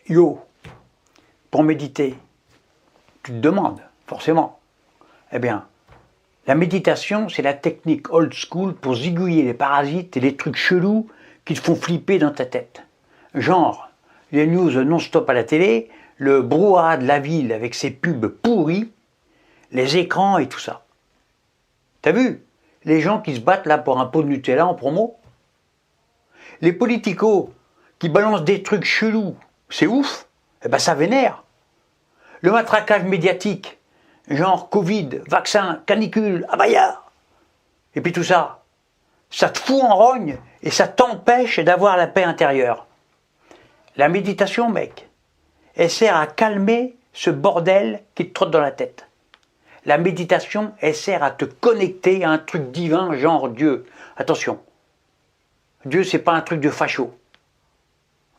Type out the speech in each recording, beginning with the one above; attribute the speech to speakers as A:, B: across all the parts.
A: Yo, pour méditer, tu te demandes, forcément. Eh bien, la méditation, c'est la technique old school pour zigouiller les parasites et les trucs chelous qui te font flipper dans ta tête. Genre, les news non-stop à la télé, le brouhaha de la ville avec ses pubs pourris, les écrans et tout ça. T'as vu les gens qui se battent là pour un pot de Nutella en promo? Les politicos qui balancent des trucs chelous, c'est ouf, eh ben ça vénère. Le matraquage médiatique, genre Covid, vaccin, canicule, abaya. Et puis tout ça, ça te fout en rogne et ça t'empêche d'avoir la paix intérieure. La méditation, mec, elle sert à calmer ce bordel qui te trotte dans la tête. La méditation, elle sert à te connecter à un truc divin, genre Dieu. Attention, Dieu, c'est pas un truc de facho.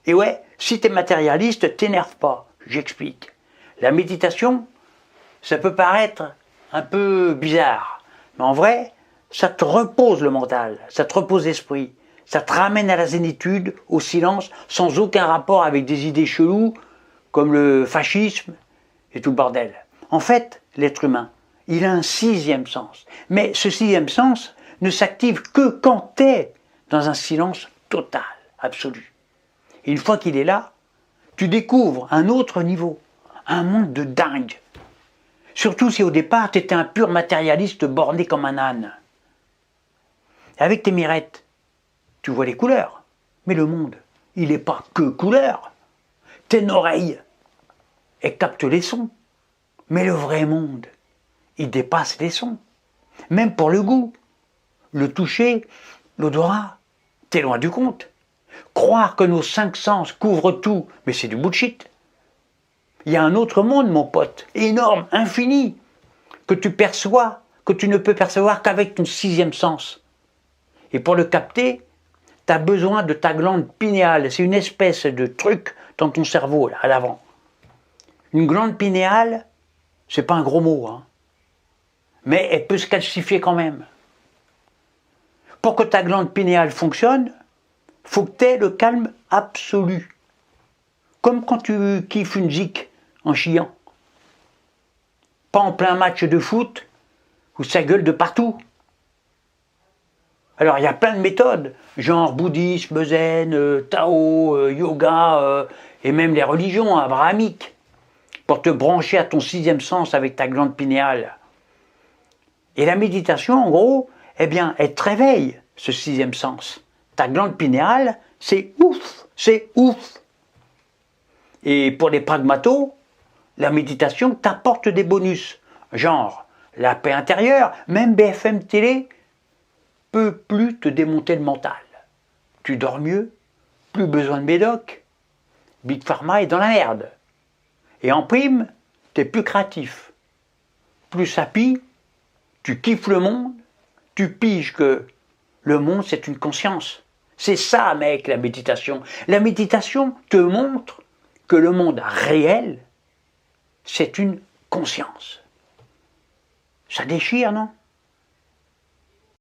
A: Et ouais, si t'es matérialiste, t'énerve pas, j'explique. La méditation, ça peut paraître un peu bizarre, mais en vrai, ça te repose le mental, ça te repose l'esprit, ça te ramène à la zénitude, au silence, sans aucun rapport avec des idées cheloues, comme le fascisme et tout le bordel. En fait, l'être humain, il a un sixième sens. Mais ce sixième sens ne s'active que quand t'es dans un silence total, absolu. Et une fois qu'il est là, tu découvres un autre niveau, un monde de dingue. Surtout si au départ, tu étais un pur matérialiste borné comme un âne. Et avec tes mirettes, tu vois les couleurs. Mais le monde, il n'est pas que couleurs. Tes oreilles, elles captent les sons. Mais le vrai monde, il dépasse les sons. Même pour le goût, le toucher, l'odorat, t'es loin du compte. Croire que nos 5 sens couvrent tout, mais c'est du bullshit. Il y a un autre monde, mon pote, énorme, infini, que tu perçois, que tu ne peux percevoir qu'avec ton sixième sens. Et pour le capter, tu as besoin de ta glande pinéale. C'est une espèce de truc dans ton cerveau, là, à l'avant. Une glande pinéale, c'est pas un gros mot, hein. Mais elle peut se calcifier quand même. Pour que ta glande pinéale fonctionne, faut que tu aies le calme absolu. Comme quand tu kiffes une zik en chiant. Pas en plein match de foot où ça gueule de partout. Alors il y a plein de méthodes, genre bouddhisme, zen, tao, yoga, et même les religions abrahamiques, pour te brancher à ton sixième sens avec ta glande pinéale. Et la méditation, en gros, eh bien, elle te réveille ce sixième sens. Ta glande pinéale, c'est ouf, c'est ouf. Et pour les pragmatos, la méditation t'apporte des bonus, genre la paix intérieure, même BFM Télé peut plus te démonter le mental. Tu dors mieux, plus besoin de médoc, Big Pharma est dans la merde. Et en prime, t'es plus créatif, plus happy, tu kiffes le monde, tu piges que le monde c'est une conscience. C'est ça, mec, la méditation. La méditation te montre que le monde réel, c'est une conscience. Ça déchire, non ?